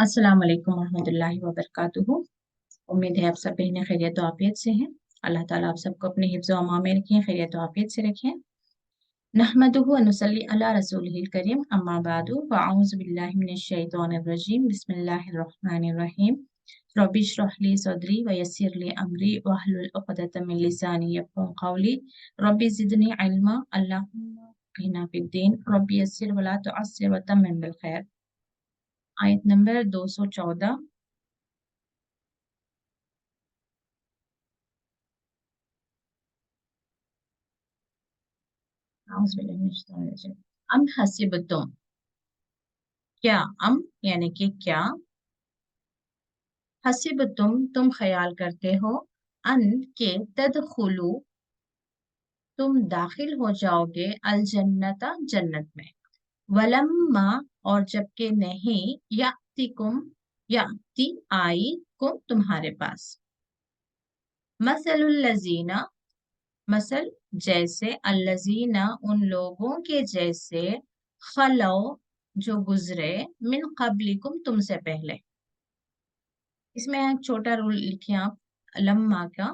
अस्सलाम वालेकुम रहमतुल्लाहि व बरकातुहू। उम्मीद है आप सब बहनें खैरियत और आफियत से हैं। अल्लाह ताला आप सबको अपने हिफ्ज़ व अमान में रखें, खैरियत और आफियत से रखें। नहमदुहु व नुसल्ली अला रसूलिहिल करीम, अम्मा बादु, फ़अऊज़ु बिल्लाहि मिनश शैतानिर रजीम, बिस्मिल्लाहिर रहमानिर रहीम। रब्बि इश्रह ली सदरी व यस्सिर ली अमरी वहलुल उक़दतम मिन लिसानी यफ़क़हू क़ौली। रब्बि ज़िदनी इल्मा, अल्लाहुम्मा फ़क़िहना फ़िद्दीन, रब्बि यस्सिर व ला तुअस्सिर व तम्मिम बिल खैर। आयत नंबर 214। अम हसिबतुम, क्या, अम यानी कि क्या, हसिबतुम तुम ख्याल करते हो, अन के तदखुलू तुम दाखिल हो जाओगे, अल जन्नता जन्नत में, वलम्मा और जबकि नहीं, यातिकुम याति आई कुम तुम्हारे पास, मसलुल लजीना मसल जैसे, अल्लजीना उन लोगों के जैसे, खलो जो गुजरे, मिन कब्लिकुम तुमसे पहले। इसमें एक छोटा रूल लिखिए आप, लम्मा का।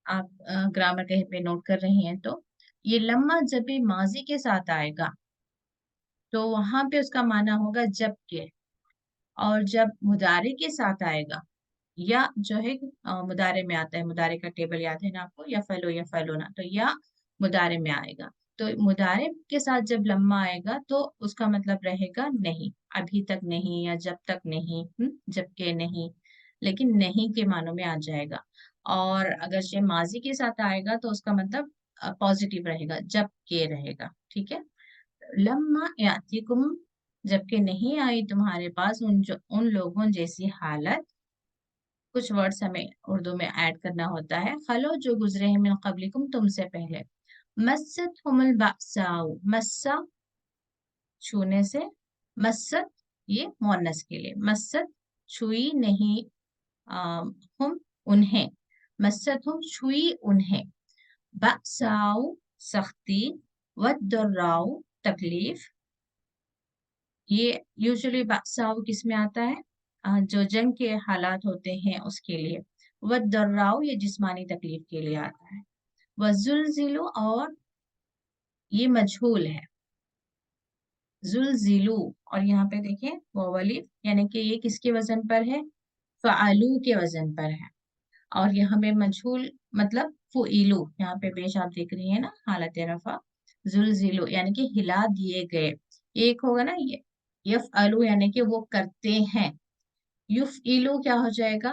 आप ग्रामर कहीं पे नोट कर रही हैं तो ये लम्मा जब भी माजी के साथ आएगा तो वहां पे उसका माना होगा जब के, और जब मुदारे के साथ आएगा या जो है मुदारे में आता है, मुदारे का टेबल याद है ना आपको, या फैलो या फैलोना, तो या मुदारे में आएगा। तो मुदारे के साथ जब लम्मा आएगा तो उसका मतलब रहेगा नहीं, अभी तक नहीं, या जब तक नहीं, जबकि नहीं, लेकिन नहीं के मानों में आ जाएगा। और अगर ये माजी के साथ आएगा तो उसका मतलब पॉजिटिव रहेगा, जब के रहेगा। ठीक है, लम्मा यातिकुम जबकि नहीं आई तुम्हारे पास उन लोगों जैसी हालत। कुछ वर्ड्स हमें उर्दू में ऐड करना होता है, खलो जो गुजरे हैं, मिन कब्लिकुम तुमसे पहले, मस्सत हुमुल बासाउ, मस्सा छूने से, मस्सत ये मुअन्नस के लिए, मस्सत छुई नहीं, हम उन्हें, मस्सत हम छुई उन्हें, बासाउ सख्ती, वद्दर्राउ तकलीफ। ये यूजुअली बासाउ किस में आता है, जो जंग के हालात होते हैं उसके लिए। वद्दर्राउ ये जिस्मानी तकलीफ के लिए आता है। वजुलजिलु और ये मजहूल है, जुलजिलु, और यहाँ पे देखिए वावली, यानी कि ये किसके वजन पर है, फ़अलू के वजन पर है। और यहाँ पे मजहूल मतलब फुइलू, यहाँ पे पेश आप देख रही है ना, हालत रफा, जुलजिलु यानी कि हिला दिए गए। एक होगा ना ये, यफ़अलू यानी कि वो करते हैं, युफ़इलू क्या हो जाएगा,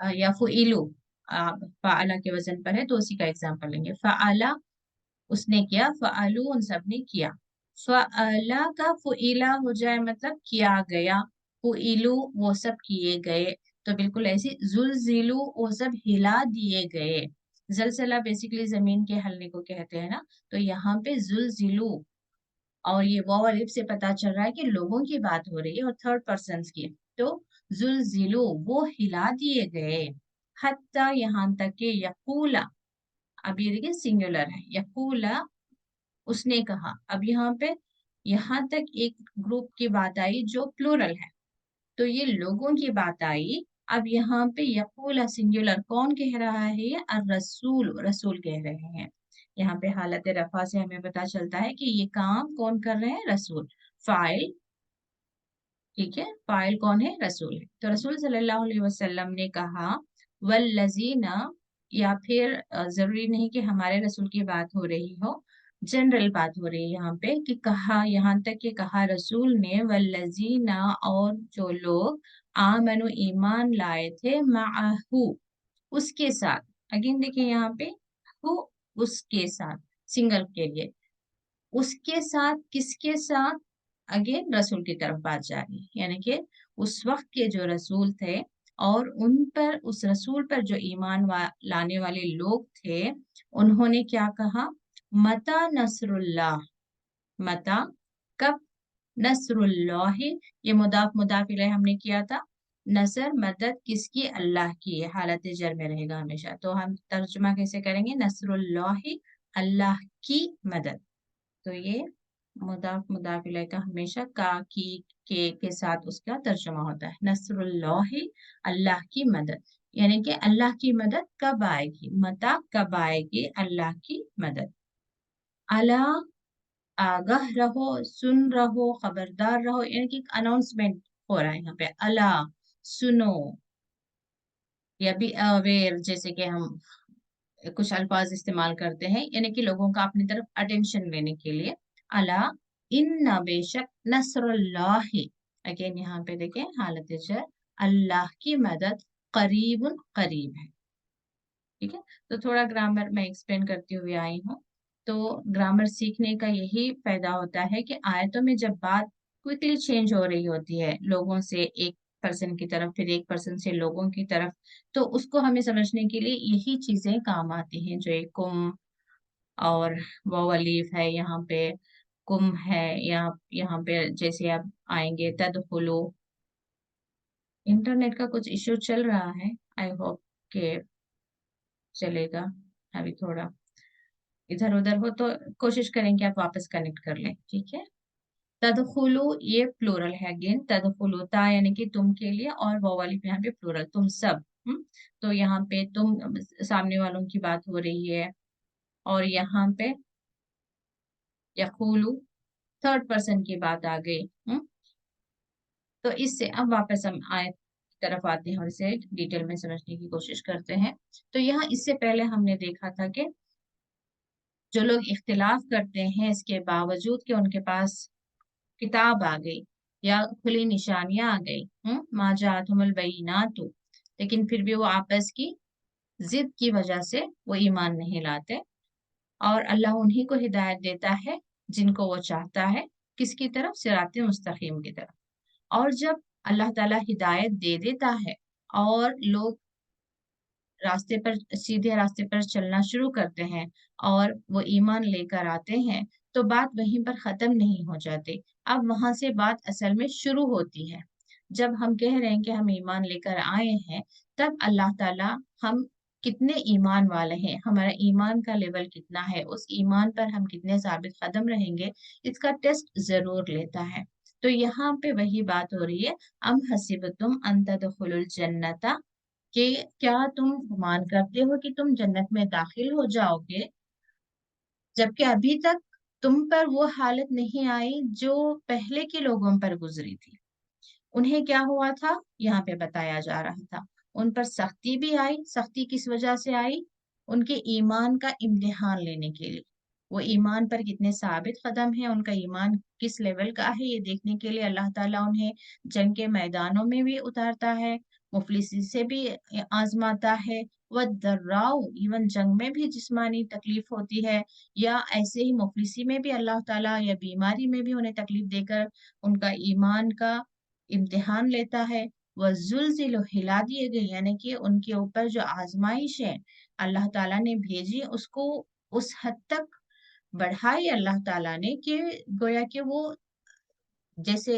या फुइलू फ़अला के वजन पर है तो उसी का एग्जांपल लेंगे। फ़अला उसने किया, फ़अलू उन सब ने किया। फ़अला का फुइला हो जाए मतलब किया गया, फुइलू वो सब किए गए। तो बिल्कुल ऐसे जुलजिलू वो सब हिला दिए गए। जलजला बेसिकली जमीन के हिलने को कहते हैं ना, तो यहाँ पे जुलजिलू, और ये वाव अलिफ से पता चल रहा है कि लोगों की बात हो रही है और थर्ड पर्सन की। तो जुलजिलू वो हिला दिए गए, हत्ता यहाँ तक के यकूला, अब ये देखिए सिंगुलर है, यकूला उसने कहा। अब यहाँ पे यहाँ तक एक ग्रुप की बात आई जो प्लूरल है, तो ये लोगों की बात आई। अब यहाँ पे यकूला सिंगुलर, कौन कह रहा है, ये रसूल, रसूल कह रहे हैं। यहाँ पे हालत रफा से हमें पता चलता है कि ये काम कौन कर रहे हैं, रसूल, फाइल। ठीक है, फाइल कौन है, रसूल है। तो रसूल सल्लल्लाहु अलैहि वसल्लम ने कहा, वल्लजीना, या फिर जरूरी नहीं कि हमारे रसूल की बात हो रही हो, जनरल बात हो रही है यहाँ पे, कि कहा, यहाँ तक कि कहा रसूल ने, वल्लजीना और जो लोग, आमनु ईमान लाए थे, माहू उसके साथ। अगेन देखिए यहाँ पे हु, उसके साथ, सिंगल के लिए, उसके साथ, किसके साथ, अगेन रसूल की तरफ बात जा रही है, यानी कि उस वक्त के जो रसूल थे और उन पर, उस रसूल पर जो ईमान लाने वाले लोग थे, उन्होंने क्या कहा, मता नसरुल्लाह, मता कब, नसरुल्लाह ये मुदाफ मुदाफ इलैह हमने किया था, नसर मदद किसकी, अल्लाह की, ये हालत जर में रहेगा हमेशा। तो हम तर्जुमा कैसे करेंगे, नसरुल्लाह अल्लाह की मदद। तो ये मुदाफ इलैह का हमेशा का की के साथ उसका तर्जुमा होता है। नसरुल्लाहि, अल्लाह की मदद, यानी कि अल्लाह की मदद कब आएगी, मता कब आएगी अल्लाह की मदद। अला, आगाह रहो, सुन रहो, खबरदार रहो, यानी कि अनाउंसमेंट हो रहा है यहाँ पे। अला, सुनो, या बी अवेयर, जैसे कि हम कुछ अल्फाज इस्तेमाल करते हैं, यानी कि लोगों का अपनी तरफ अटेंशन लेने के लिए। अला, इन्ना, बेशक, नसरुल्लाहि, अगेन यहाँ पे देखें हालत जर, अल्लाह की मदद, करीबुन, करीब है। ठीक है, तो थोड़ा ग्रामर मैं एक्सप्लेन करती हुई आई हूँ। तो ग्रामर सीखने का यही फायदा होता है कि आयतों में जब बात क्विकली चेंज हो रही होती है, लोगों से एक पर्सन की तरफ, फिर एक पर्सन से लोगों की तरफ, तो उसको हमें समझने के लिए यही चीजें काम आती हैं, जो एक कुम और वाव अलीफ है यहाँ पे, कुम है, या यहाँ पे जैसे आप आएंगे तदखुलू। इंटरनेट का कुछ इश्यू चल रहा है, आई होप के चलेगा। अभी थोड़ा इधर उधर हो तो कोशिश करेंगे आप वापस कनेक्ट कर लें, ठीक है। तदखुलू, ये प्लूरल है, अगेन तदखुलू, ता यानी कि तुम के लिए, और वो वाली यहाँ पे प्लूरल, तुम सब। तो यहाँ पे तुम सामने वालों की बात हो रही है, और यहाँ पे यकूलू थर्ड पर्सन की बात आ गई। तो इससे अब वापस हम आयत की तरफ आते हैं और इसे डिटेल में समझने की कोशिश करते हैं। तो यहाँ इससे पहले हमने देखा था कि जो लोग इख्तिलाफ करते हैं इसके बावजूद कि उनके पास किताब आ गई या खुली निशानियां आ गई, मा जाअतहुमुल बय्यिनातु, लेकिन फिर भी वो आपस की जिद की वजह से वो ईमान नहीं लाते, और अल्लाह उन्हीं को हिदायत देता है जिनको वो चाहता है, किसकी तरफ, सिराते मुस्तकीम की तरफ। और जब अल्लाह ताला हिदायत दे देता है और लोग रास्ते पर, सीधे रास्ते पर चलना शुरू करते हैं और वो ईमान लेकर आते हैं, तो बात वहीं पर खत्म नहीं हो जाती। अब वहां से बात असल में शुरू होती है। जब हम कह रहे हैं कि हम ईमान लेकर आए हैं, तब अल्लाह ताला हम कितने ईमान वाले हैं, हमारा ईमान का लेवल कितना है, उस ईमान पर हम कितने साबित कदम रहेंगे, इसका टेस्ट जरूर लेता है। तो यहाँ पे वही बात हो रही है, अम हसिबतुम अन तदखुलुल जन्नता, कि क्या तुम गुमान करते हो कि तुम जन्नत में दाखिल हो जाओगे, जबकि अभी तक तुम पर वो हालत नहीं आई जो पहले के लोगों पर गुजरी थी। उन्हें क्या हुआ था, यहाँ पे बताया जा रहा था, उन पर सख्ती भी आई। सख्ती किस वजह से आई, उनके ईमान का इम्तिहान लेने के लिए। वो ईमान पर कितने साबित कदम है, उनका ईमान किस लेवल का है, ये देखने के लिए अल्लाह ताला उन्हें जंग के मैदानों में भी उतारता है, मुफलिसी से भी आजमाता है, व दर्राउ, इवन जंग में भी जिस्मानी तकलीफ होती है, या ऐसे ही मुफलिसी में भी अल्लाह ताला, या बीमारी में भी उन्हें तकलीफ देकर उनका ईमान का इम्तिहान लेता है। वह जुल्जिल, हिला दिए गए, यानी कि उनके ऊपर जो आजमाइश है अल्लाह ताला ने भेजी, उसको उस हद तक बढ़ाई अल्लाह ताला ने कि गोया कि वो जैसे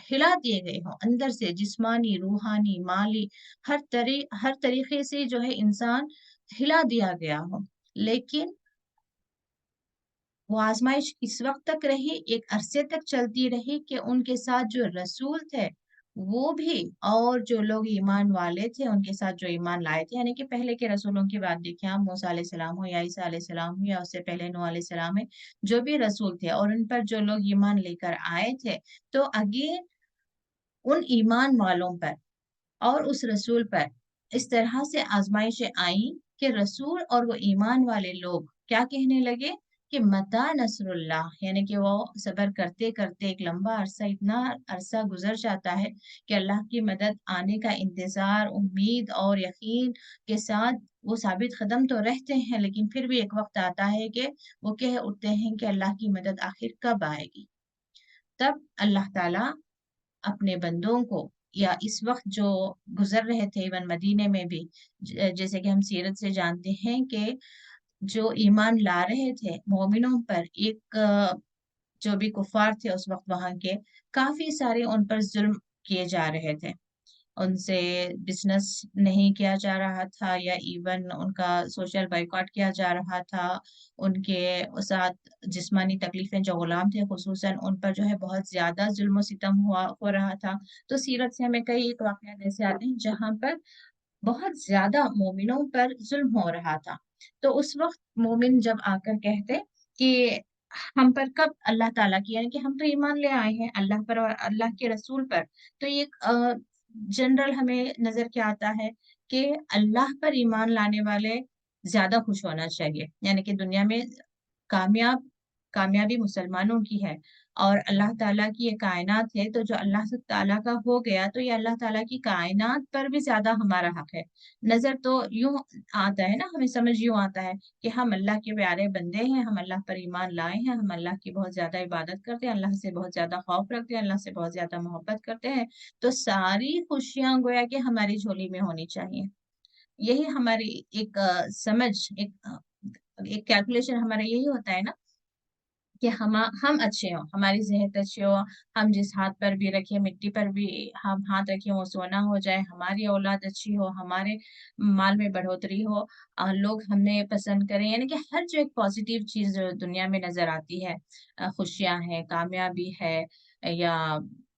हिला दिए गए हों अंदर से, जिस्मानी, रूहानी, माली, हर तरीके से जो है इंसान हिला दिया गया हो। लेकिन वो आजमाइश किस वक्त तक रही, एक अरसे तक चलती रही कि उनके साथ जो रसूल थे वो भी, और जो लोग ईमान वाले थे उनके साथ जो ईमान लाए थे, यानी कि पहले के रसूलों की बात देखिए आप, मूसा अलैहिस्सलाम हो या ईसा अलैहिस्सलाम हो या उससे पहले नूह अलैहिस्सलाम है, जो भी रसूल थे और उन पर जो लोग ईमान लेकर आए थे, तो अगेन उन ईमान वालों पर और उस रसूल पर इस तरह से आजमाइशें आई कि रसूल और वो ईमान वाले लोग क्या कहने लगे कि मता नसरुल्लाह, यानी कि वो सब्र करते करते एक लंबा अरसा, इतना अरसा गुजर जाता है कि अल्लाह की मदद आने का इंतजार, उम्मीद और यकीन के साथ वो साबित कदम तो रहते हैं, लेकिन फिर भी एक वक्त आता है कि वो कह उठते हैं कि अल्लाह की मदद आखिर कब आएगी। तब अल्लाह ताला अपने बंदों को, या इस वक्त जो गुजर रहे थे इवन मदीने में भी, जैसे कि हम सीरत से जानते हैं कि जो ईमान ला रहे थे मोमिनों पर, एक जो भी कुफार थे उस वक्त वहां के, काफी सारे उन पर जुल्म किए जा रहे थे, ان سے بزنس نہیں کیا جا رہا تھا یا ایون ان کا سوشل بائیکاٹ کیا جا رہا تھا. ان کے ساتھ جسمانی تکلیفیں جو غلام تھے خصوصاً ان پر جو ہے بہت زیادہ ظلم و ستم ہو رہا تھا. تو سیرت سے ہمیں کئی ایک واقعات ایسے آتے ہیں جہاں پر بہت زیادہ مومنوں پر ظلم ہو رہا تھا. تو اس وقت مومن جب آ کر کہتے کہ ہم پر کب اللہ تعالیٰ کی یعنی کہ ہم تو ایمان لے آئے ہیں اللہ پر اور اللہ کے رسول پر. تو یہ جنرل ہمیں نظر کیا آتا ہے کہ اللہ پر ایمان لانے والے زیادہ خوش ہونا چاہیے. یعنی کہ دنیا میں کامیابی مسلمانوں کی ہے اور اللہ تعالیٰ کی یہ کائنات ہے. تو جو اللہ تعالیٰ کا ہو گیا تو یہ اللہ تعالیٰ کی کائنات پر بھی زیادہ ہمارا حق ہے. نظر تو یوں آتا ہے نا, ہمیں سمجھ یوں آتا ہے کہ ہم اللہ کے پیارے بندے ہیں, ہم اللہ پر ایمان لائے ہیں, ہم اللہ کی بہت زیادہ عبادت کرتے ہیں, اللہ سے بہت زیادہ خوف رکھتے ہیں, اللہ سے بہت زیادہ محبت کرتے ہیں. تو ساری خوشیاں گویا کہ ہماری جھولی میں ہونی چاہیے. یہی ہماری ایک سمجھ, ایک کیلکولیشن ہمارا یہی ہوتا ہے نا کہ ہم اچھے ہوں, ہماری صحت اچھی ہو, ہم جس ہاتھ پر بھی رکھیں مٹی پر بھی ہم ہاتھ رکھیں وہ سونا ہو جائے, ہماری اولاد اچھی ہو, ہمارے مال میں بڑھوتری ہو, لوگ ہمیں پسند کریں. یعنی کہ ہر جو ایک پازیٹیو چیز جو دنیا میں نظر آتی ہے, خوشیاں ہیں, کامیابی ہے یا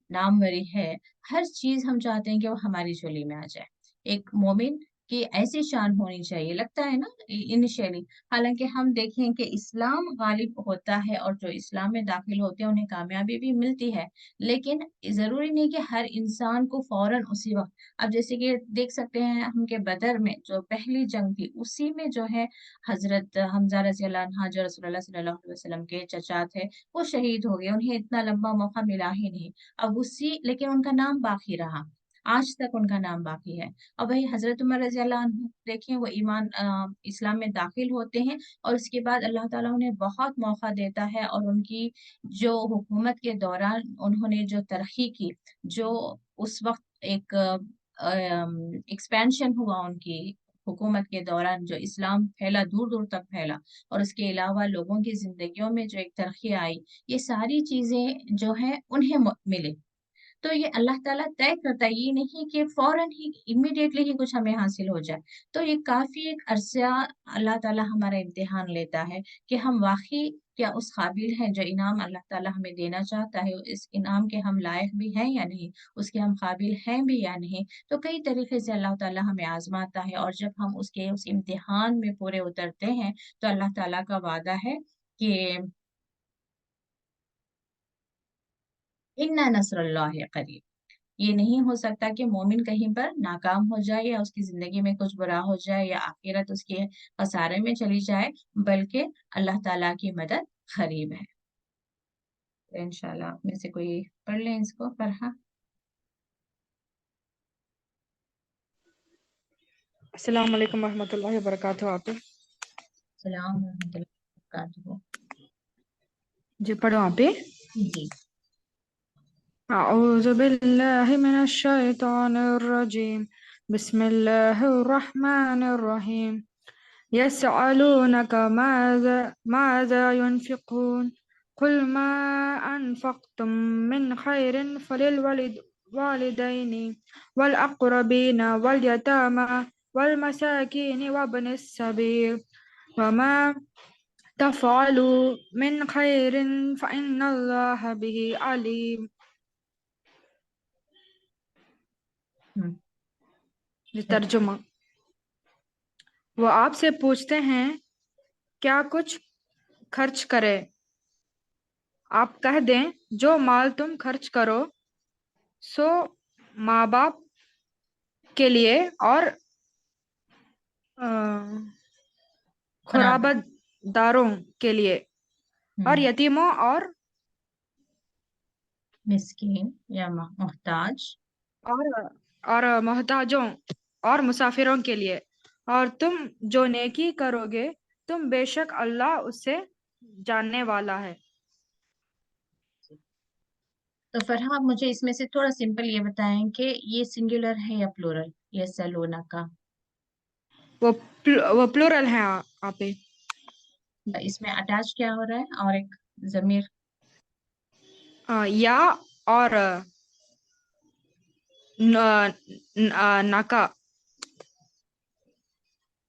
ناموری ہے, ہر چیز ہم چاہتے ہیں کہ وہ ہماری جھولی میں آ جائے. ایک مومن کی ایسی شان ہونی چاہیے, لگتا ہے نا انیشیلی. حالانکہ ہم دیکھیں کہ اسلام غالب ہوتا ہے اور جو اسلام میں داخل ہوتے ہیں انہیں کامیابی بھی ملتی ہے, لیکن ضروری نہیں کہ ہر انسان کو فوراً اسی وقت. اب جیسے کہ دیکھ سکتے ہیں ہم کہ بدر میں جو پہلی جنگ تھی اسی میں جو ہے حضرت حمزہ رضی اللہ عنہ جو رسول اللہ صلی اللہ علیہ وسلم کے چچا تھے وہ شہید ہو گئے, انہیں اتنا لمبا موقع ملا ہی نہیں. اب لیکن ان کا نام باقی رہا, آج تک ان کا نام باقی ہے. اور وہی حضرت عمر رضی اللہ عنہ دیکھیں, وہ اسلام میں داخل ہوتے ہیں اور اس کے بعد اللہ تعالیٰ انہیں بہت موقع دیتا ہے اور ان کی جو حکومت کے دوران انہوں نے جو ترقی کی, جو اس وقت ایک ایکسپینشن ہوا ان کی حکومت کے دوران, جو اسلام پھیلا, دور دور تک پھیلا, اور اس کے علاوہ لوگوں کی زندگیوں میں جو ایک ترقی آئی, یہ ساری چیزیں جو ہیں انہیں ملے. تو یہ اللہ تعالیٰ طے کرتا ہے, یہ نہیں کہ فوراً ہی امیڈیٹلی ہی کچھ ہمیں حاصل ہو جائے. تو یہ کافی ایک عرصہ اللہ تعالیٰ ہمارا امتحان لیتا ہے کہ ہم واقعی کیا اس قابل ہیں جو انعام اللہ تعالیٰ ہمیں دینا چاہتا ہے, اس انعام کے ہم لائق بھی ہیں یا نہیں, اس کے ہم قابل ہیں بھی یا نہیں. تو کئی طریقے سے اللہ تعالیٰ ہمیں آزماتا ہے, اور جب ہم اس امتحان میں پورے اترتے ہیں تو اللہ تعالیٰ کا وعدہ ہے کہ اِنَّ نَصْرَ اللَّهِ قریب. یہ نہیں ہو سکتا کہ مومن کہیں پر ناکام ہو جائے یا اس کی زندگی میں کچھ برا ہو جائے یا آخرت اس کے خسارے میں چلی جائے, بلکہ اللہ تعالیٰ کی مدد قریب ہے. انشاءاللہ آپ میں سے کوئی پڑھ لیں اس کو. فرحہ. السلام علیکم ورحمۃ اللہ وبرکاتہ. آپ السلام ورحمۃ اللہ وبرکاتہ. جی پڑھو آپ. جی. اعوذ باللہ من الشیطان الرجیم. بسم اللہ الرحمن الرحیم. يسألونك ماذا ينفقون قل ما أنفقتم من خير فللوالدين والأقربين واليتامى والمساكين وابن السبيل وما تفعلوا من خير فإن الله به عليم. ترجمہ. وہ آپ سے پوچھتے ہیں کیا کچھ خرچ کرے, آپ کہہ دیں جو مال تم خرچ کرو سو ماں باپ کے لیے اور قرابت داروں کے لیے اور یتیموں اور مسکین یا محتاج اور محتاجوں اور مسافروں کے لیے, اور تم جو نیکی کرو گے تم بے شک اللہ اس سے جاننے والا ہے. تو فرحہ آپ مجھے اس میں سے تھوڑا سمپل یہ بتائیں کہ یہ سنگولر ہے یا پلورل, یہ سلونا کا وہ پلورل ہے. آپ اس میں اٹیچ کیا ہو رہا ہے اور ایک ضمیر یا اور नाका,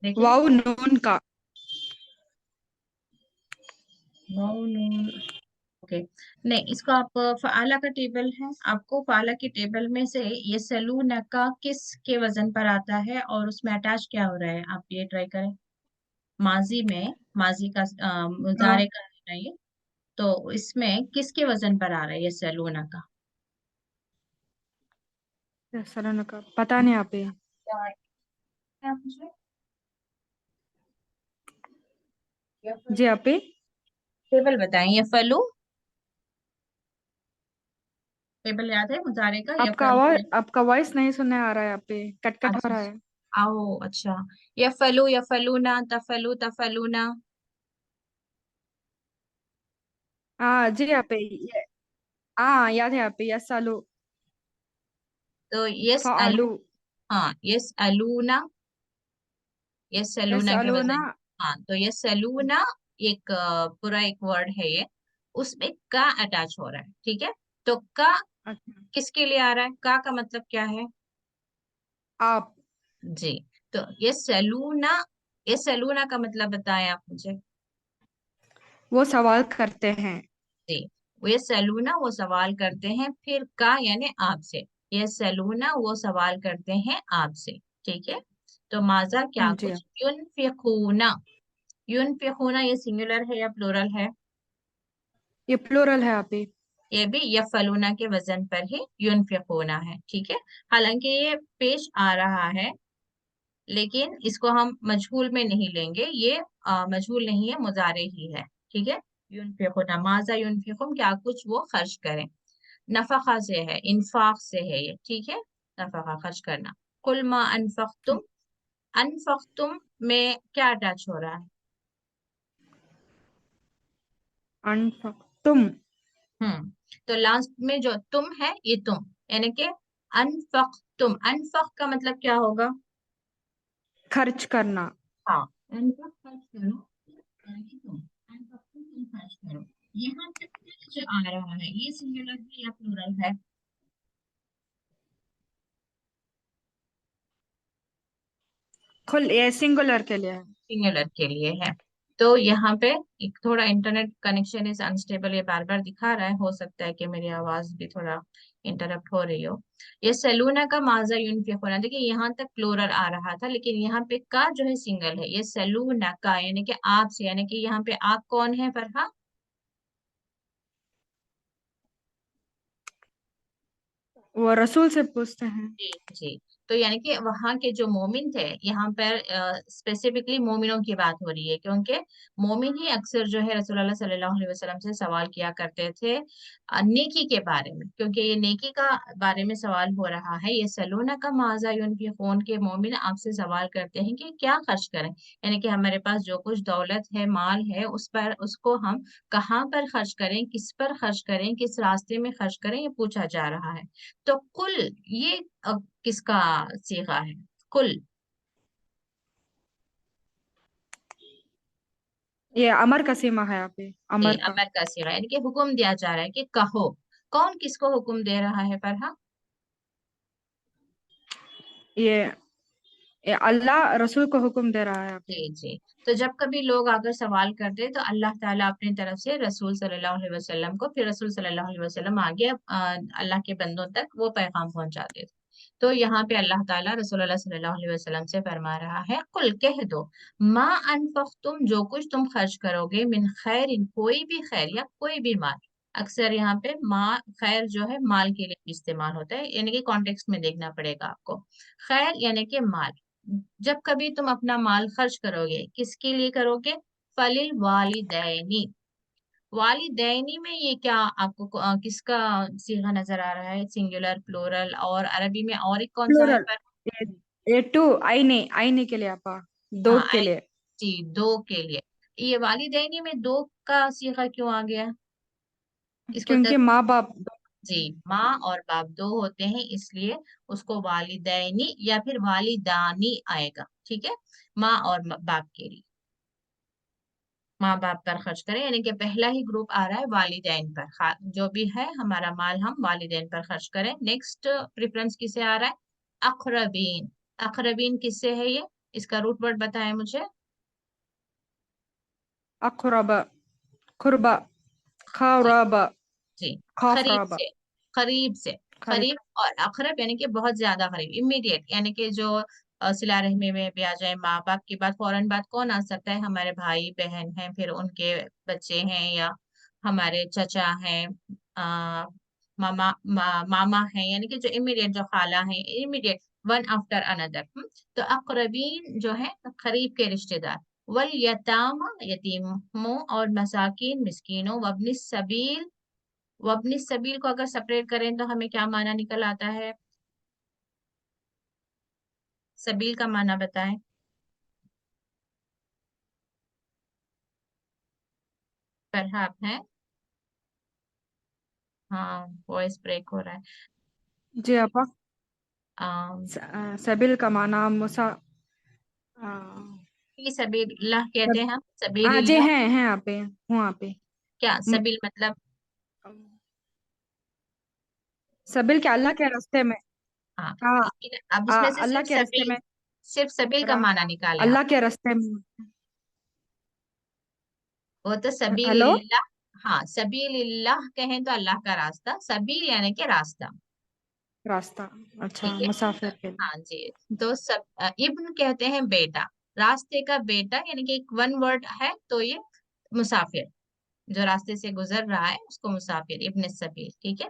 देखिए वाव नून का। नून। ओके, नहीं, इसको आप फ़आला का टेबल है, आपको फ़आला के टेबल में से ये सलून का किस के वजन पर आता है और उसमें अटैच क्या हो रहा है, आप ये ट्राई करें। माजी में, माजी का मुजारे का है ना ये, तो इसमें किसके वजन पर आ रहा है ये सलून का। सलोना का पता नहीं आप ही। क्या है, आप मुझे जी आप ही। टेबल बताएं, ये फलू टेबल याद है मुजारे का, या आपका फलू आवाज, है। आपका वॉइस नहीं सुनने आ रहा है आप ही, कट कट हो अच्छा, रहा है। आओ, अच्छा, या फलू, या फलूना, तफलू, तफलूना। हाँ जी आप ही, हाँ याद है आप ही, यस आलू, तो यस अलू, फालू, हाँ यस अलूना, ये यस सलूना के आलू ना। वजन। हाँ, तो ये सलूना एक पूरा एक वर्ड है ये, उसमें का अटैच हो रहा है, ठीक है। तो का अच्छा। किसके लिए आ रहा है, का मतलब क्या है। आप, जी, तो ये सलूना का मतलब बताएं आप मुझे। वो सवाल करते हैं। जी, वो ये सलूना वो सवाल करते हैं, फिर का यानी आपसे, ये सलूना वो सवाल करते हैं आपसे, ठीक है। तो माजा क्या जी कुछ, युनफिकूना, युनफिकूना ये सिंगुलर है या प्लूरल है। ये प्लूरल है आप ही। ये भी यफलूना के वजन पर ही युनफिकूना है, ठीक है। हालांकि ये पेश आ रहा है, लेकिन इसको हम मजहूल में नहीं लेंगे, ये मजहूल नहीं है, मुजारे ही है, ठीक है। युनफिकूना, माजा युनफिकुम, क्या कुछ वो खर्च करें। नफका से है, इन्फाक से है ये, ठीक है। नफका खर्च करना। कुल मा अनफक्तुम, अनफक्तुम में क्या अटैच हो रहा है। अनफक तुम, तो लास्ट में जो तुम है ये तुम, यानी कि अनफक्तुम, अनफक का मतलब क्या होगा। खर्च करना। हाँ, अनफक खर्च करो, यानी कि तुम अनफक्तुम तुम खर्च करो। यहाँ पे कुल जो आ रहा है ये सिंगुलर है या प्लूरल है। खुल, ये सिंगुलर के लिए है। सिंगुलर के लिए है। तो यहाँ पे एक थोड़ा इंटरनेट कनेक्शन इज अनस्टेबल, ये बार बार दिखा रहा है, हो सकता है कि मेरी आवाज भी थोड़ा इंटरप्ट हो रही हो। ये सलूना का माजा यूनफिकुना, देखिए यहाँ तक प्लूरल आ रहा था, लेकिन यहाँ पे का जो है सिंगल है, ये सलूना का यानी कि आपसे, यानी कि यहाँ पे आप कौन है फरहा। वो रसूल से पूछते हैं। जी जी, तो यानी कि वहां के जो मोमिन थे, यहाँ पर स्पेसिफिकली मोमिनों की बात हो रही है, क्योंकि मोमिन ही अक्सर जो है रसूलुल्लाह सल्लल्लाहु अलैहि वसल्लम से सवाल किया करते थे नेकी के बारे में, क्योंकि ये नेकी का बारे में सवाल हो रहा है। ये सलूना का माजा यूनफिकून के मोमिन आपसे सवाल करते हैं कि क्या खर्च करें, यानी कि हमारे पास जो कुछ दौलत है, माल है, उस पर उसको हम कहाँ पर खर्च करें, किस पर खर्च करें, किस रास्ते में खर्च करें, ये पूछा जा रहा है। तो कुल ये अब किसका सीगा है, कुल। ये अमर का सीमा है आप ही, ये अमर का। अमर का सीगा, यानी कि हुक्म दिया जा रहा है कि कहो, कौन किसको हुक्म दे रहा है फरहा। ये ये अल्लाह रसूल को हुक्म दे रहा है आप ही। जी जी, तो जब कभी लोग आकर सवाल करते हैं तो अल्लाह ताला अपनी तरफ से रसूल सल्लल्लाहु अलैहि वसल्लम को, फिर रसूल सल्लल्लाहु अलैहि वसल्लम आगे अल्लाह के बंदों तक वो पैगाम पहुंचाते थे। तो यहाँ पे अल्लाह ताला रसूलुल्लाह सल्लल्लाहु अलैहि वसल्लम से फरमा रहा है, कुल कह दो, मा अनफक्तुम जो कुछ तुम खर्च करोगे, मिन खैर, कोई भी खैर या कोई भी माल। अक्सर यहाँ पे माँ खैर जो है माल के लिए भी इस्तेमाल होता है, यानी कि कॉन्टेक्स्ट में देखना पड़ेगा आपको। खैर यानी कि माल, जब कभी तुम अपना माल खर्च करोगे, किसके लिए करोगे। फलिल वालिदैनी, वालिदैनी में ये क्या आपको किसका सीगा नजर आ रहा है, सिंगुलर, प्लूरल, और अरबी में और एक कौन सा है प्लूरल। पर। ये टू, आईने, आईने के लिए आपा, दो हाँ के लिए। जी, दो के लिए। ये वालिदैनी में दो का सीगा क्यों आ गया, इसको क्योंकि माँ बाप। जी, माँ और बाप दो होते हैं, इसलिए उसको वालिदैनी या फिर वालिदानी आएगा, ठीक है। माँ और बाप के लिए, माँ बाप पर खर्च करें, यानी कि पहला ही ग्रुप आ रहा है वालिदैन पर, जो भी है हमारा माल हम वालिदैन पर खर्च करें। नेक्स्ट प्रेफरेंस किसे आ रहा है, अक़रबीन। अक़रबीन किससे है ये? इसका रूट वर्ड बताएं मुझे। अक़रब, कुर्बा, जी क़रब, जी, करीब ख़फ़रब, से, करीब से। करीब। करीब और अक़रब यानी कि बहुत ज्यादा करीब, इमीडिएट, यानी कि जो सिला रहमी में भी आ जाए। माँ बाप के बाद फौरन बाद कौन आ सकता है? हमारे भाई बहन हैं, फिर उनके बच्चे हैं, या हमारे चचा हैं, आ, मामा हैं, यानी कि जो इमीडिएट, जो खाला है, इमीडिएट, वन आफ्टर अनदर। तो अक़रबीन जो है करीब के रिश्तेदार। वल यतामा, यतीमों, और मसाकिन, मिस्कीनों, वब्निस सबील। वब्निस सबील को अगर सेपरेट करें तो हमें क्या माना निकल आता है? सबील का माना बताएं। फरहाब है? हाँ, वॉइस ब्रेक हो रहा है। जी आपा। आम, सबील का माना मुसा, फी सबीलिल्लाह कहते हैं हम, हाँ जी, सबीलिल्लाह। हैं आप पे, हूँ आप पे। क्या सबील मतलब? सबील के अल्लाह के रास्ते में। हाँ, हाँ, लेकिन अब इसमें से अल्लाह के रास्ते में। सिर्फ सबील का रा- माना निकाले आप। अल्लाह के रास्ते में। वो तो हेलो। सबीलिल्लाह। हाँ, सबीलिल्लाह कहें तो अल्लाह का रास्ता, सबील यानी कि रास्ता। रास्ता। अच्छा, ठीक है। मुसाफिर के लिए। हाँ जी। तो इब्न कहते हैं बेटा, रास्ते का बेटा, यानी कि एक वन वर्ड है, तो ये मुसाफिर, जो रास्ते से गुजर रहा है उसको मुसाफिर, इब्न सबील। ठीक है।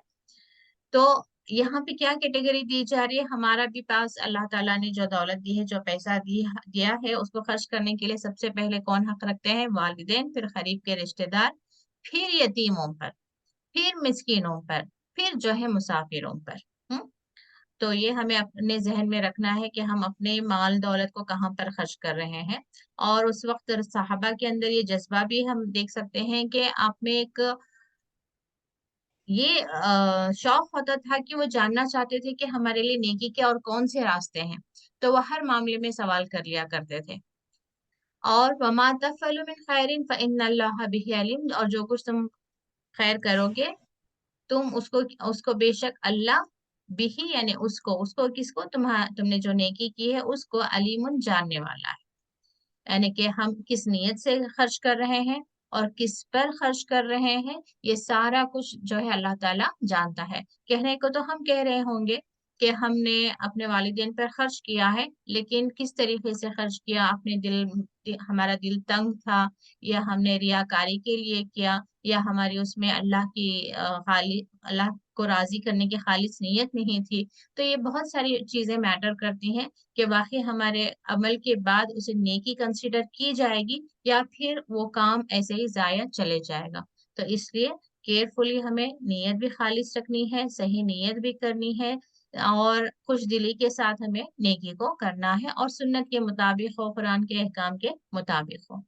तो यहाँ पे क्या कैटेगरी दी जा रही है? हमारा भी पास अल्लाह ताला ने जो दौलत दी है, जो पैसा दिया है, उसको खर्च करने के लिए सबसे पहले कौन हक रखते हैं? वालिदैन, फिर करीब के रिश्तेदार, फिर यतीमों पर, फिर मिस्किनों पर, फिर जो है मुसाफिरों पर। हम्म। तो ये हमें अपने जहन में रखना है कि हम अपने माल दौलत को कहाँ पर खर्च कर रहे हैं। और उस वक्त सहाबा के अंदर ये जज्बा भी हम देख सकते हैं कि आप में एक ये शौक होता था कि वो जानना चाहते थे कि हमारे लिए नेकी के और कौन से रास्ते हैं। तो वह हर मामले में सवाल कर लिया करते थे। और वमा तफअलु मिन खैरिन फइन्नल्लाह बिही अलीम, और जो कुछ तुम खैर करोगे तुम उसको उसको बेशक अल्लाह, बिही यानी उसको, उसको किसको? तुमने जो नेकी की है उसको, अलीमुन जानने वाला है। यानी कि हम किस नीयत से खर्च कर रहे हैं और किस पर खर्च कर रहे हैं, ये सारा कुछ जो है अल्लाह ताला जानता है। कहने को तो हम कह रहे होंगे कि हमने अपने वालिदैन पर खर्च किया है, लेकिन किस तरीके से खर्च किया? अपने हमारा दिल तंग था, या हमने रियाकारी के लिए किया, या हमारी उसमें अल्लाह की खाली अल्लाह को राजी करने की खालिस नीयत नहीं थी। तो ये बहुत सारी चीजें मैटर करती हैं कि वाकई हमारे अमल के बाद उसे नेकी कंसीडर की जाएगी, या फिर वो काम ऐसे ही जाया चले जाएगा। तो इसलिए केयरफुली हमें नीयत भी खालिस रखनी है, सही नीयत भी करनी है, और खुश दिली के साथ हमें नेकी को करना है, और सुन्नत के मुताबिक हो, कुरान के अहकाम के मुताबिक हो।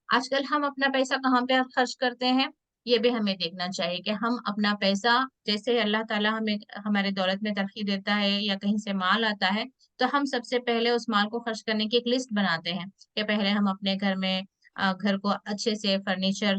आजकल हम अपना पैसा कहाँ पे खर्च करते हैं, ये भी हमें देखना चाहिए कि हम अपना पैसा, जैसे अल्लाह ताला हमें हमारे दौलत में तरक्की देता है या कहीं से माल आता है, तो हम सबसे पहले उस माल को खर्च करने की एक लिस्ट बनाते हैं कि पहले हम अपने घर में घर को अच्छे से फर्नीचर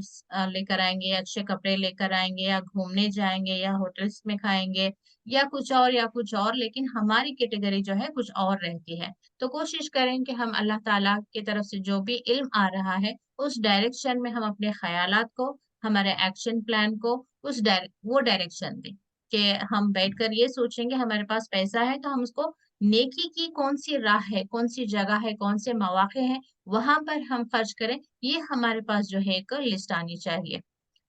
लेकर आएंगे, अच्छे कपड़े लेकर आएंगे, या घूमने जाएंगे, या होटल्स में खाएंगे, या कुछ और या कुछ और, लेकिन हमारी कैटेगरी जो है कुछ और रहती है। तो कोशिश करें कि हम अल्लाह ताला की तरफ से जो भी इल्म आ रहा है उस डायरेक्शन में हम अपने ख्यालात को, हमारे एक्शन प्लान को वो डायरेक्शन दें। कि हम बैठकर ये सोचेंगे हमारे पास पैसा है तो हम उसको नेकी की कौन सी राह है, कौन सी जगह है, कौन से मौके हैं, वहां पर हम खर्च करें। ये हमारे पास जो है एक लिस्ट आनी चाहिए।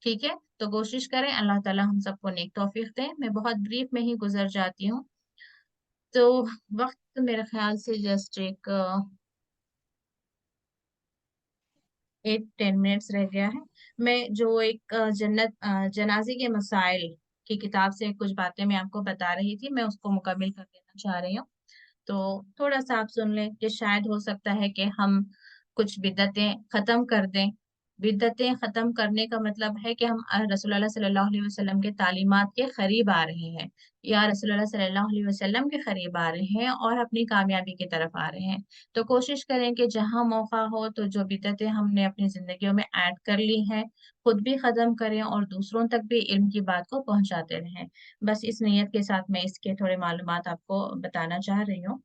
ठीक है। तो कोशिश करें, अल्लाह ताला हम सबको नेक तौफीक दे। मैं बहुत ब्रीफ में ही गुजर जाती हूँ। तो वक्त मेरे ख्याल से जस्ट एक 8-10 मिनट्स रह गया है। मैं जो एक जनाजे के मसाइल की किताब से कुछ बातें मैं आपको बता रही थी, मैं उसको मुकम्मल कर देना चाह रही हूँ। तो थोड़ा सा आप सुन लें कि शायद हो सकता है कि हम कुछ बिदअतें खत्म कर दें, बिद्दतें ख़त्म करने का मतलब है कि हम रसूलुल्लाह सल्लल्लाहु अलैहि वसल्लम के तालीमात के करीब आ रहे हैं, या रसूलुल्लाह सल्लल्लाहु अलैहि वसल्लम के करीब आ रहे हैं और अपनी कामयाबी की तरफ आ रहे हैं। तो कोशिश करें कि जहाँ मौका हो तो जो बिद्दतें हमने अपनी ज़िंदगियों में ऐड कर ली हैं, खुद भी ख़त्म करें और दूसरों तक भी इल्म की बात को पहुँचाते रहें। बस इस नीयत के साथ मैं इसके थोड़े मालूमात आपको बताना चाह रही हूँ।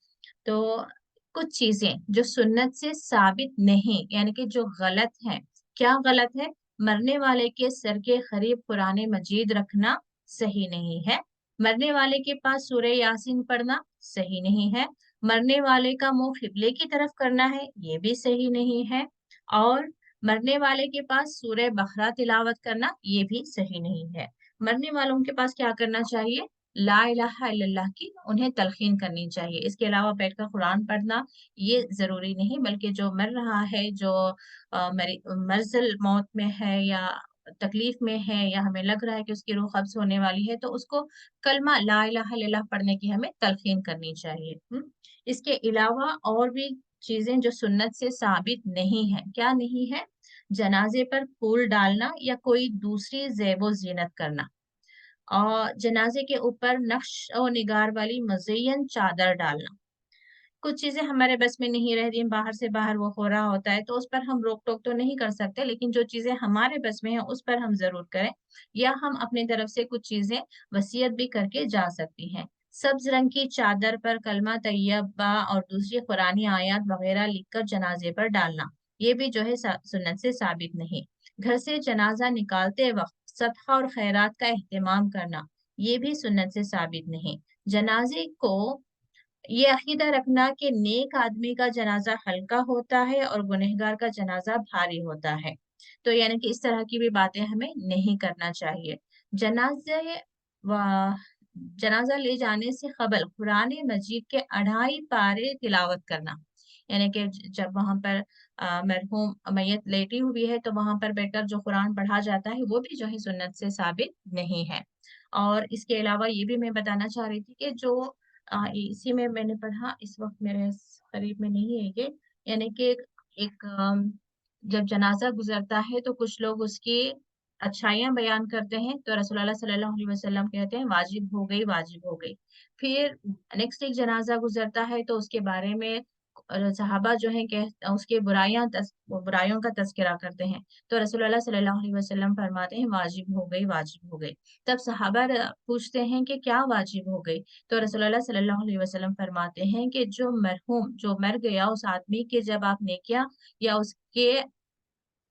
तो कुछ चीज़ें जो सुन्नत से साबित नहीं, यानी कि जो गलत हैं, क्या गलत है? मरने वाले के सर के करीब कुरान मजीद रखना सही नहीं है। मरने वाले के पास सूरह यासीन पढ़ना सही नहीं है। मरने वाले का मुंह किबले की तरफ करना है, ये भी सही नहीं है। और मरने वाले के पास सूरह बकरा तिलावत करना, ये भी सही नहीं है। मरने वालों के पास क्या करना चाहिए? ला इलाहा इल्लल्लाह की उन्हें तलकीन करनी चाहिए। इसके अलावा बैठकर कुरान पढ़ना ये जरूरी नहीं, बल्कि जो मर रहा है, जो मर्ज़ल मौत में है या तकलीफ में है, या हमें लग रहा है कि उसकी रूह कब्ज़ होने वाली है, तो उसको कलमा ला इलाहा इल्लल्लाह पढ़ने की हमें तलकीन करनी चाहिए। इसके अलावा और भी चीजें जो सुन्नत से साबित नहीं है, क्या नहीं है? जनाजे पर फूल डालना या कोई दूसरी ज़ेबो ज़ीनत करना, और जनाजे के ऊपर नक्श और निगार वाली मुज़य्यन चादर डालना। कुछ चीजें हमारे बस में नहीं रहती, बाहर से बाहर वो हो रहा होता है, तो उस पर हम रोक टोक तो नहीं कर सकते, लेकिन जो चीजें हमारे बस में है उस पर हम जरूर करें, या हम अपनी तरफ से कुछ चीजें वसीयत भी करके जा सकती हैं। सब्ज रंग की चादर पर कलमा तैयबा और दूसरी कुरानी आयत वगैरह लिखकर जनाजे पर डालना, ये भी जो है सुन्नत से साबित नहीं। घर से जनाजा निकालते वक्त सदका और खैरात का एहतमाम करना, ये भी सुन्नत से साबित नहीं। जनाजे को ये अकीदा रखना कि नेक आदमी का जनाजा हल्का होता है और गुनहगार का जनाजा भारी होता है, तो यानी कि इस तरह की भी बातें हमें नहीं करना चाहिए। जनाजे व जनाजा ले जाने से कबल कुरान मजीद के 2.5 पारे तिलावत करना, यानी कि जब वहां पर मरहूम मैयत लेटी हुई है तो वहां पर बैठकर जो कुरान पढ़ा जाता है वो भी जो है सुन्नत से साबित नहीं है। और इसके अलावा ये भी मैं बताना चाह रही थी कि जो इसी में मैंने पढ़ा, इस वक्त मेरे करीब में नहीं है ये, यानी कि एक जब जनाजा गुजरता है तो कुछ लोग उसकी अच्छाइयां बयान करते हैं, तो रसूलुल्लाह सल्लल्लाहु अलैहि वसल्लम कहते हैं वाजिब हो गई, वाजिब हो गई। फिर नेक्स्ट एक जनाजा गुजरता है तो उसके बारे में सहाबा जो है कह उसके बुराइयों का तस्करा करते हैं, तो रसूलुल्लाह सल्लल्लाहु अलैहि वसल्लम फरमाते हैं वाजिब हो गई, वाजिब हो गई। तब सहाबा पूछते हैं कि क्या वाजिब हो गई, तो रसूलुल्लाह सल्लल्लाहु अलैहि वसल्लम फरमाते हैं कि जो मरहूम, जो मर गया, उस आदमी के जब आप नेकिया या उसके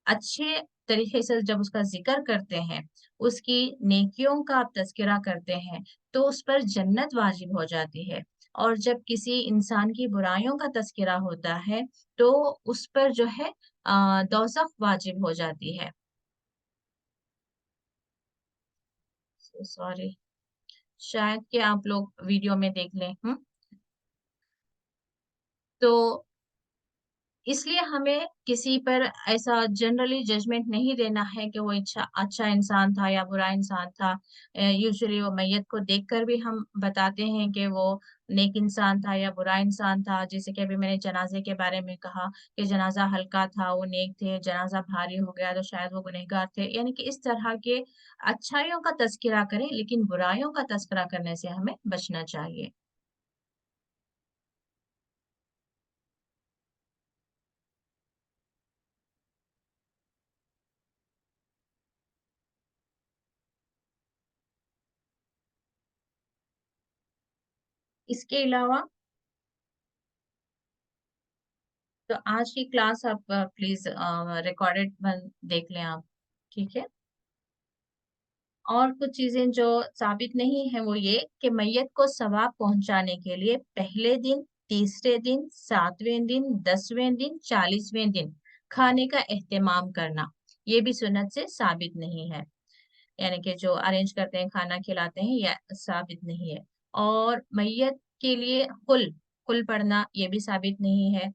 अच्छे तरीके से जब उसका जिक्र करते हैं, उसकी नेकियों का आप तज़किरा करते हैं, तो उस पर जन्नत वाजिब हो जाती है। और जब किसी इंसान की बुराइयों का तज़किरा होता है, तो उस पर जो है दोज़ख वाजिब हो जाती है। सॉरी, शायद कि आप लोग वीडियो में देख लें। तो इसलिए हमें किसी पर ऐसा जनरली जजमेंट नहीं देना है कि वो अच्छा अच्छा इंसान था या बुरा इंसान था। यूजुअली वो मैयत को देखकर भी हम बताते हैं कि वो नेक इंसान था या बुरा इंसान था। जैसे कि अभी मैंने जनाजे के बारे में कहा कि जनाजा हल्का था, वो नेक थे, जनाजा भारी हो गया तो शायद वो गुनहगार थे। यानी कि इस तरह के अच्छाइयों का तज़किरा करें, लेकिन बुराइयों का तज़किरा करने से हमें बचना चाहिए। इसके अलावा तो आज की क्लास आप प्लीज रिकॉर्डेड देख लें आप, ठीक है। और कुछ चीजें जो साबित नहीं है वो ये कि मैयत को सवाब पहुंचाने के लिए पहले दिन, तीसरे दिन, 7वें दिन, 10वें दिन, 40वें दिन खाने का एहतमाम करना, ये भी सुन्नत से साबित नहीं है। यानी कि जो अरेंज करते हैं, खाना खिलाते हैं, यह साबित नहीं है। और मैयत के लिए कुल कुल पढ़ना, ये भी साबित नहीं है।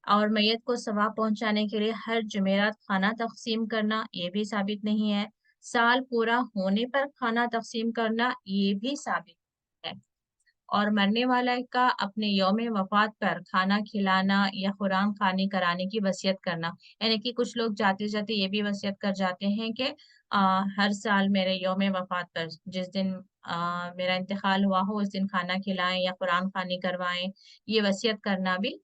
और मैयत को सवाब पहुंचाने के लिए हर जुमेरात खाना तकसीम करना, ये भी साबित नहीं है। साल पूरा होने पर खाना तकसीम करना, ये भी साबित है। اور مرنے والا کا اپنے یوم وفات پر کھانا کھلانا یا قرآن خوانی کرانے کی وصیت کرنا، یعنی کہ کچھ لوگ جاتے جاتے یہ بھی وصیت کر جاتے ہیں کہ ہر سال میرے یوم وفات پر جس دن میرا انتقال ہوا ہو اس دن کھانا کھلائیں یا قرآن خوانی کروائیں، یہ وصیت کرنا بھی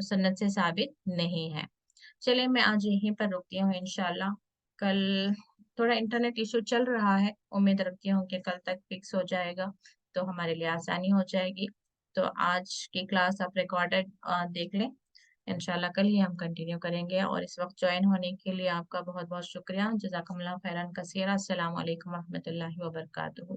سنت سے ثابت نہیں ہے۔ چلے میں آج یہیں پر رکتی ہوں انشاءاللہ، کل تھوڑا انٹرنیٹ ایشو چل رہا ہے، امید رکھتی ہوں کہ کل تک فکس ہو جائے گا تو ہمارے لیے آسانی ہو جائے گی۔ تو آج کی کلاس آپ ریکارڈڈ دیکھ لیں، انشاءاللہ کل ہی ہم کنٹینیو کریں گے، اور اس وقت جوائن ہونے کے لیے آپ کا بہت بہت شکریہ، جزاکم اللہ خیرن کثیرہ، السلام علیکم ورحمۃ اللہ وبرکاتہ۔